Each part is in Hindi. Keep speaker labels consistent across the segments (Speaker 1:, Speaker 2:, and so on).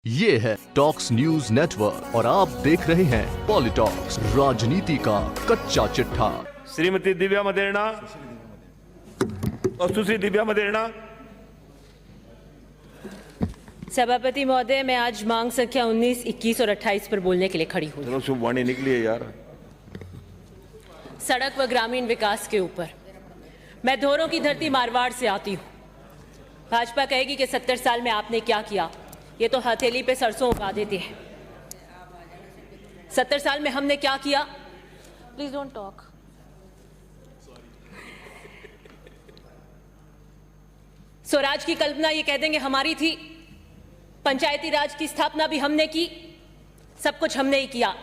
Speaker 1: ये है टॉक्स न्यूज नेटवर्क और आप देख रहे हैं पॉलिटॉक्स, राजनीति का कच्चा चिट्ठा।
Speaker 2: श्रीमती दिव्या मदेरणा और सुश्री दिव्या मदेरणा।
Speaker 3: सभापति महोदय, मैं आज मांग संख्या 19, 21 और 28 पर बोलने के लिए खड़ी हूँ।
Speaker 2: चलो शुभ वाणी निकली है यार।
Speaker 3: सड़क व ग्रामीण विकास के ऊपर मैं धोरों की धरती मारवाड़ से आती हूँ। भाजपा कहेगी कि 70 साल में आपने क्या किया, ये तो हथेली पे सरसों उगा देते हैं। 70 साल में हमने क्या किया? Please don't talk. स्वराज की कल्पना ये कह देंगे हमारी थी। पंचायती राज की स्थापना भी हमने की, सब कुछ हमने ही किया।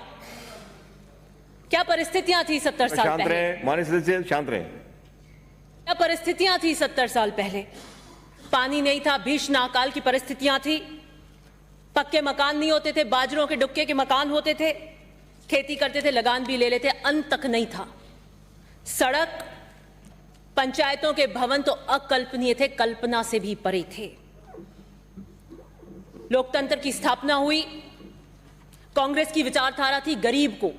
Speaker 3: क्या परिस्थितियां थी 70 साल
Speaker 2: शांत
Speaker 3: पहले?
Speaker 2: रहे माननीय सदस्य, शांत रहे।
Speaker 3: क्या परिस्थितियां थी 70 साल पहले? पानी नहीं था, भीषण अकाल की परिस्थितियां थी, पक्के मकान नहीं होते थे, बाजरों के डुक्के के मकान होते थे, खेती करते थे, लगान भी ले लेते, अन्न तक नहीं था। सड़क, पंचायतों के भवन तो अकल्पनीय थे, कल्पना से भी परे थे। लोकतंत्र की स्थापना हुई। कांग्रेस की विचारधारा थी गरीब को,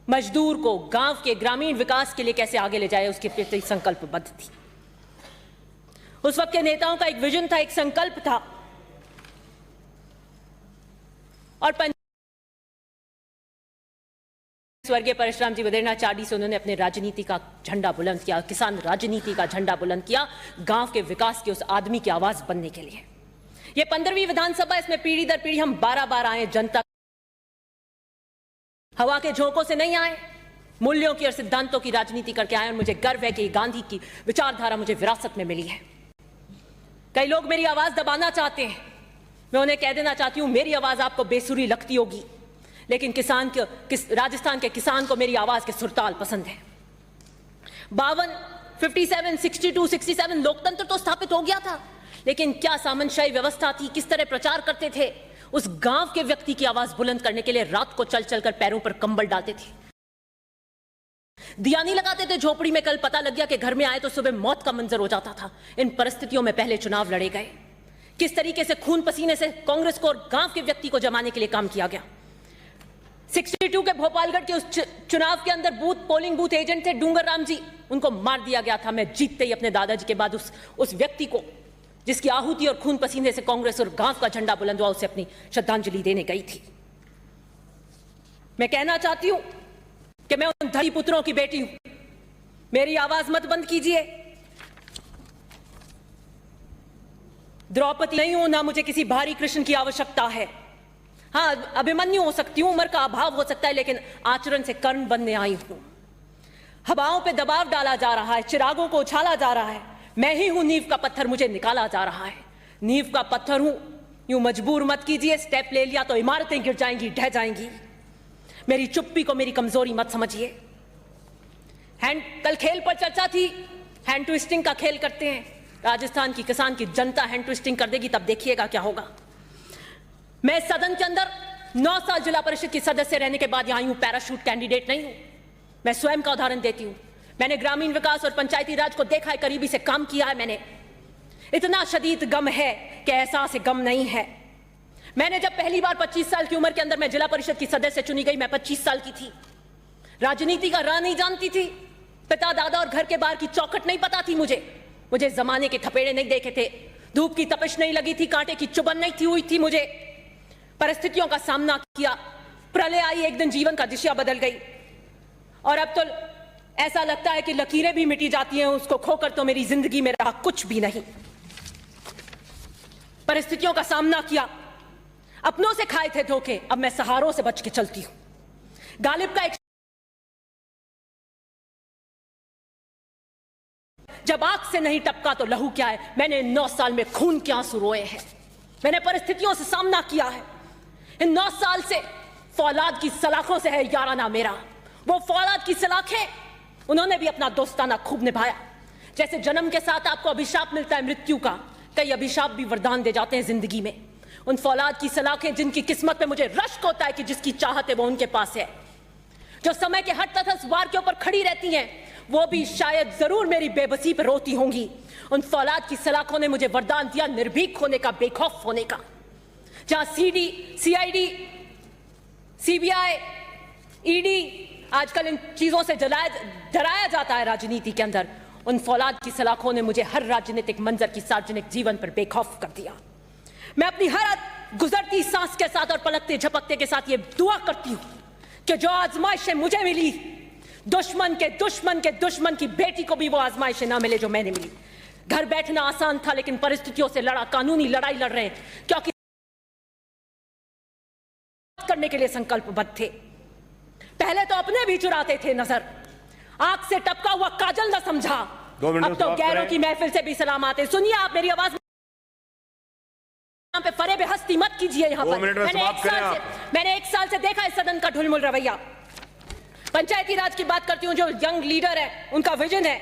Speaker 3: मजदूर को, गांव के ग्रामीण विकास के लिए कैसे आगे ले जाए, उसके प्रति संकल्पबद्ध थी। उस वक्त के नेताओं का एक विजन था, एक संकल्प था। और स्वर्गीय परशुराम जी मदेरणा चाडी से उन्होंने अपने राजनीति का झंडा बुलंद किया, किसान राजनीति का झंडा बुलंद किया, गांव के विकास के उस आदमी की आवाज बनने के लिए। ये 15वीं विधानसभा, इसमें पीढ़ी दर पीढ़ी हम 12 बार आए, जनता हवा के झोंकों से नहीं आए, मूल्यों की और सिद्धांतों की राजनीति करके आए। और मुझे गर्व है कि गांधी की विचारधारा मुझे विरासत में मिली है। कई लोग मेरी आवाज दबाना चाहते हैं, मैं उन्हें कह देना चाहती हूं, मेरी आवाज आपको बेसुरी लगती होगी, लेकिन राजस्थान के किसान को मेरी आवाज के सुरताल पसंद है। 52, 57, 62, 67 लोकतंत्र तो स्थापित हो गया था, लेकिन क्या सामंतशाही व्यवस्था थी, किस तरह प्रचार करते थे। उस गांव के व्यक्ति की आवाज बुलंद करने के लिए रात को चल चलकर पैरों पर कंबल डालते थे, दिया नहीं लगाते थे झोपड़ी में। कल पता लग गया कि घर में आए तो सुबह मौत का मंजर हो जाता था। इन परिस्थितियों में पहले चुनाव लड़े गए। किस तरीके से खून पसीने से कांग्रेस को और गांव के व्यक्ति को जमाने के लिए काम किया गया। 62 के भोपालगढ़ के उस चुनाव के अंदर पोलिंग बूथ एजेंट थे डूंगर राम जी, उनको मार दिया गया था। मैं जीतते ही अपने दादाजी के बाद उस व्यक्ति को, जिसकी आहुति और खून पसीने से कांग्रेस और गांव का झंडा बुलंद हुआ, उसे अपनी श्रद्धांजलि देने गई थी। मैं कहना चाहती हूं कि मैं उन धनी पुत्रों की बेटी हूं, मेरी आवाज मत बंद कीजिए। द्रौपदी नहीं हूं, ना मुझे किसी भारी कृष्ण की आवश्यकता है। हाँ, अभिमन्यु हो सकती हूं, उम्र का अभाव हो सकता है, लेकिन आचरण से कर्ण बनने आई हूं। हवाओं पे दबाव डाला जा रहा है, चिरागों को उछाला जा रहा है, मैं ही हूं नींव का पत्थर, मुझे निकाला जा रहा है। नींव का पत्थर हूं, यूं मजबूर मत कीजिए। स्टेप ले लिया तो इमारतें गिर जाएंगी, ढह जाएंगी। मेरी चुप्पी को मेरी कमजोरी मत समझिए। कल खेल पर चर्चा थी, हैंड ट्विस्टिंग का खेल करते हैं। राजस्थान की किसान की जनता हैंड ट्विस्टिंग कर देगी, तब देखिएगा क्या होगा। मैं सदन के अंदर 9 साल जिला परिषद की सदस्य रहने के बाद यहां हूं, पैराशूट कैंडिडेट नहीं हूं। मैं स्वयं का उदाहरण देती हूं। मैंने ग्रामीण विकास और पंचायती राज को देखा है, करीबी से काम किया है मैंने। इतना शदीद गम है कि एहसास गम नहीं है। मैंने जब पहली बार 25 साल की उम्र के अंदर मैं जिला परिषद की सदस्य चुनी गई, मैं 25 साल की थी। राजनीति का राह नहीं जानती थी, पिता दादा और घर के बाहर की चौखट नहीं पता थी मुझे जमाने के थपेड़े नहीं देखे थे, धूप की तपिश नहीं लगी थी, कांटे की चुभन नहीं हुई थी। मुझे परिस्थितियों का सामना किया, प्रलय आई, एक दिन जीवन का दिशा बदल गई। और अब तो ऐसा लगता है कि लकीरें भी मिटी जाती हैं, उसको खोकर तो मेरी जिंदगी में रहा कुछ भी नहीं। परिस्थितियों का सामना किया, अपनों से खाए थे धोखे, अब मैं सहारों से बच के चलती हूं। गालिब का एक जब आंख से नहीं टपका तो लहू क्या है। मैंने 9 साल में खून के आंसू रोए हैं, मैंने परिस्थितियों से सामना किया है। इन 9 साल से फौलाद की सलाखों से है याराना मेरा। वो फौलाद की सलाखें, उन्होंने भी अपना दोस्ताना खूब निभाया। जैसे जन्म के साथ आपको अभिशाप मिलता है मृत्यु का, कई अभिशाप भी वरदान दे जाते हैं जिंदगी में। उन फौलाद की सलाखें जिनकी किस्मत पे मुझे रश्क होता है कि जिसकी चाहत है वो उनके पास है, जो समय के हर तथस वार के ऊपर खड़ी रहती हैं, वो भी शायद जरूर मेरी बेबसी पर रोती होंगी। उन फौलाद की सलाखों ने मुझे वरदान दिया निर्भीक होने का, बेखौफ होने का। जहां CID, CBI, ED आजकल इन चीजों से डराया जाता है राजनीति के अंदर, उन फौलाद की सलाखों ने मुझे हर राजनीतिक मंजर की सार्वजनिक जीवन पर बेखौफ कर दिया। मैं अपनी हर गुजरती सांस के साथ और पलकते झपकते के साथ ये दुआ करती हूं कि जो आजमाइशें मुझे मिली, दुश्मन के दुश्मन की बेटी को भी वो आजमाइशें ना मिले जो मैंने मिली। घर बैठना आसान था, लेकिन परिस्थितियों से लड़ा, कानूनी लड़ाई लड़ रहे हैं क्योंकि करने के लिए संकल्पबद्ध थे। पहले तो अपने भी चुराते थे नजर, आंख से टपका हुआ काजल न समझा, अब तो गैरों की महफिल से भी सलाम आते। सुनिए, आप मेरी आवाज पे फरेब हस्ती मत कीजिए। यहाँ पर मैंने एक साल से देखा इस सदन का ढुलमुल रवैया। पंचायती राज की बात करती हूँ, जो यंग लीडर है उनका विजन है,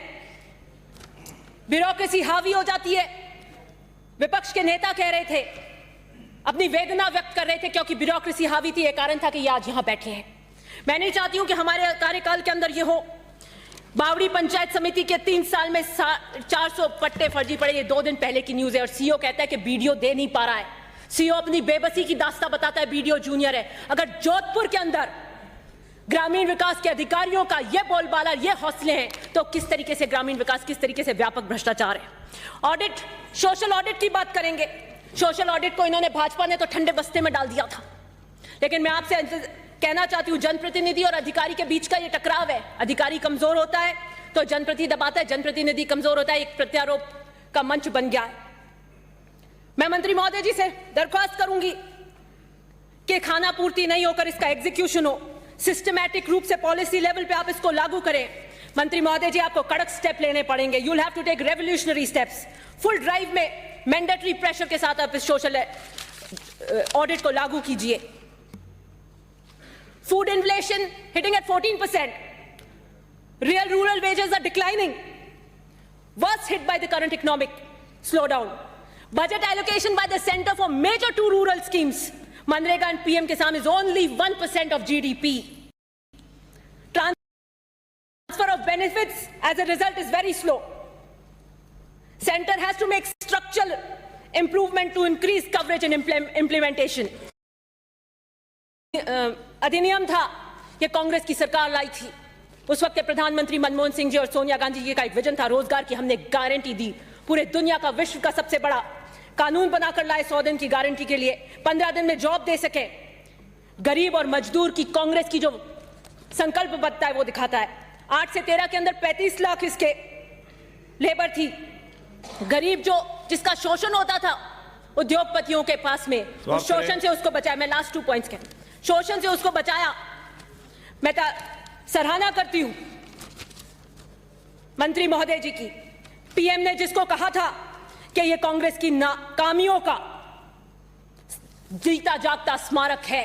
Speaker 3: ब्यूरोक्रेसी हावी हो जाती है। विपक्ष के नेता कह रहे थे, अपनी वेदना व्यक्त कर रहे थे क्योंकि ब्यूरोक्रेसी हावी थी। एक कारण था कि ये आज यहां बैठे हैं। मैं नहीं चाहती हूं कि हमारे कार्यकाल के अंदर ये हो। बावड़ी पंचायत समिति के 3 साल में 400 पट्टे फर्जी पड़े, ये 2 दिन पहले की न्यूज है। और सीओ कहता है कि बीडीओ दे नहीं पा रहा है। सीओ अपनी बेबसी की दास्तां बताता है, बीडीओ जूनियर है। अगर जोधपुर के अंदर ग्रामीण विकास के अधिकारियों का ये बोलबाला, ये हौसले हैं, तो किस तरीके से ग्रामीण विकास, किस तरीके से व्यापक भ्रष्टाचार है। ऑडिट, सोशल ऑडिट की बात करेंगे। सोशल ऑडिट को इन्होंने, भाजपा ने तो ठंडे बस्ते में डाल दिया था। लेकिन मैं आपसे कहना चाहती हूं, जनप्रतिनिधि और अधिकारी के बीच का ये टकराव है। अधिकारी कमजोर होता है तो जनप्रतिनिधि दबाता है, जनप्रतिनिधि कमजोर होता है, एक प्रत्यारोप का मंच बन गया है। मैं मंत्री महोदय जी से दरख्वास्त करूंगी कि खाना पूर्ति नहीं होकर इसका एग्जीक्यूशन हो, सिस्टमैटिक रूप से पॉलिसी लेवल पे आप इसको लागू करें। मंत्री महोदय जी, आपको कड़क स्टेप लेने पड़ेंगे। You will have to take revolutionary steps. Full drive में मैंडेटरी प्रेशर के साथ आप इस सोशल ऑडिट को लागू कीजिए। Food inflation hitting at 14%, real rural wages are declining, worst hit by the current economic slowdown. Budget allocation by the center for major 2 rural schemes, Manrega and PM Kisan, is only 1% of GDP. Transfer of benefits as a result is very slow. Center has to make structural improvement to increase coverage and implementation. अधिनियम था, ये कांग्रेस की सरकार लाई थी। उस वक्त के प्रधानमंत्री मनमोहन सिंह जी और सोनिया गांधी जी का एक विजन था, रोजगार की हमने गारंटी दी। पूरे दुनिया का, विश्व का सबसे बड़ा कानून बनाकर लाए 100 दिन की गारंटी के लिए, 15 दिन में जॉब दे सके। गरीब और मजदूर की कांग्रेस की जो संकल्पबद्धता है वो दिखाता है। 8 से 13 के अंदर 35 लाख इसके लेबर थी। गरीब जिसका शोषण होता था उद्योगपतियों के पास में, उस शोषण से उसको बचाया। मैं लास्ट 2 पॉइंट्स के, शोषण से उसको बचाया। मैं सराहना करती हूं मंत्री महोदय जी की। पीएम ने जिसको कहा था कि ये कांग्रेस की नाकामियों का जीता जागता स्मारक है,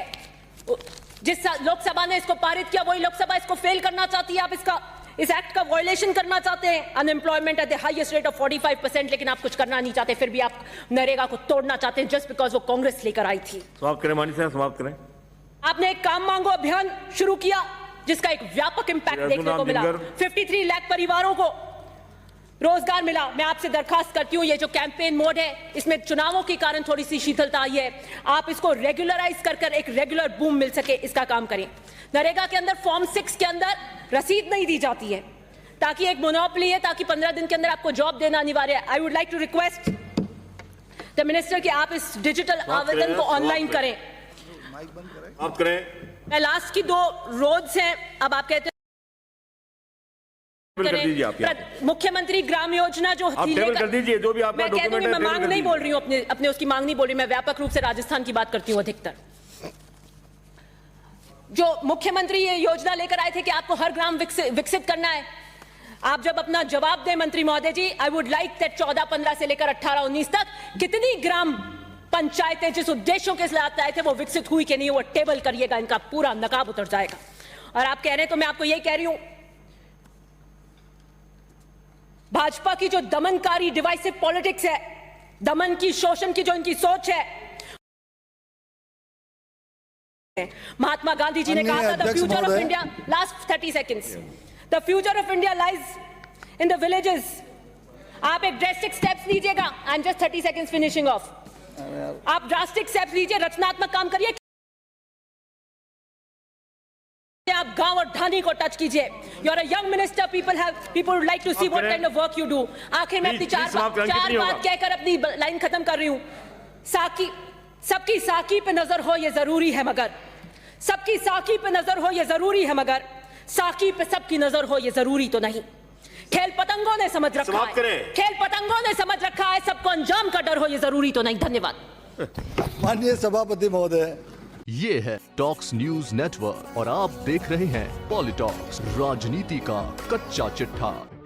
Speaker 3: जिस लोकसभा ने इसको पारित किया वही लोकसभा इसको फेल करना चाहती है। आप इस एक्ट का वायलेशन करना चाहते हैं। Unemployment at the highest rate of 45%, लेकिन आप कुछ करना नहीं चाहते। फिर भी आप नरेगा को तोड़ना चाहते हैं जस्ट बिकॉज वो कांग्रेस लेकर आई थी।
Speaker 2: समाप्त करें माननीय साहब, समाप्त करें।
Speaker 3: आपने एक काम मांगो अभियान शुरू किया जिसका एक व्यापक इंपैक्ट देखने को मिला। 53 लाख परिवारों को रोजगार मिला। मैं आपसे दरखास्त करती हूं, ये जो कैंपेन मोड है, इसमें चुनावों के कारण थोड़ी सी शीतलता आई है, आप इसको रेगुलराइज कर एक रेगुलर बूम मिल सके, इसका काम करें। नरेगा के अंदर फॉर्म 6 के अंदर रसीद नहीं दी जाती है, ताकि एक मोनोपोली है, ताकि 15 दिन के अंदर आपको जॉब देना अनिवार्य है। I would like to request the minister कि आप इस डिजिटल आवेदन को ऑनलाइन करें।
Speaker 2: आप करें।
Speaker 3: मैं लास्ट की 2 रोड्स हैं, अब आप कहते हैं मुख्यमंत्री ग्राम योजना जो
Speaker 2: कर दीजिए, जो भी आपका डॉक्यूमेंट है।
Speaker 3: मैं मांग नहीं बोल रही हूं, अपने उसकी मांग नहीं बोल रही, मैं व्यापक रूप से राजस्थान की बात करती हूं। अधिकतर जो मुख्यमंत्री ये योजना लेकर आए थे कि आपको हर ग्राम विकसित करना है, आप जब अपना जवाब दें मंत्री महोदय जी, आई वुड लाइक दैट 14-15 से लेकर 18-19 तक कितनी ग्राम पंचायतें जिस उद्देश्यों के साथ आए थे वो विकसित हुई कि नहीं, वो टेबल करिएगा, इनका पूरा नकाब उतर जाएगा। और आप कह रहे हैं तो मैं आपको यही कह रही हूं, भाजपा की जो दमनकारी डिवाइसिव पॉलिटिक्स है, दमन की, शोषण की जो इनकी सोच है, महात्मा गांधी जी ने कहा था the future of India, last 30 seconds, the future of India lies in the villages. आप एक ड्रेस्टिक स्टेप्स लीजिएगा, I am just 30 seconds finishing of. आप ड्रास्टिक स्टेप्स लीजिए, रचनात्मक काम करिए। आप गांव और ढानी को टच कीजिए। You are a young minister, people would like to see what kind of work you do. आखिर में अपनी चार बात कहकर अपनी लाइन खत्म कर रही हूं। साकी, सबकी साकी पे नजर हो ये जरूरी है, मगर सबकी साकी पे नजर हो ये जरूरी है, मगर साकी पे सबकी नजर हो ये जरूरी तो नहीं। खेल पतंगों ने समझ रखा है, खेल पतंगों ने समझ रखा है, सबको अंजाम का डर हो ये जरूरी तो नहीं। धन्यवाद।
Speaker 4: माननीय सभापति महोदय,
Speaker 1: ये है टॉक्स न्यूज नेटवर्क और आप देख रहे हैं पॉलिटॉक्स, राजनीति का कच्चा चिट्ठा।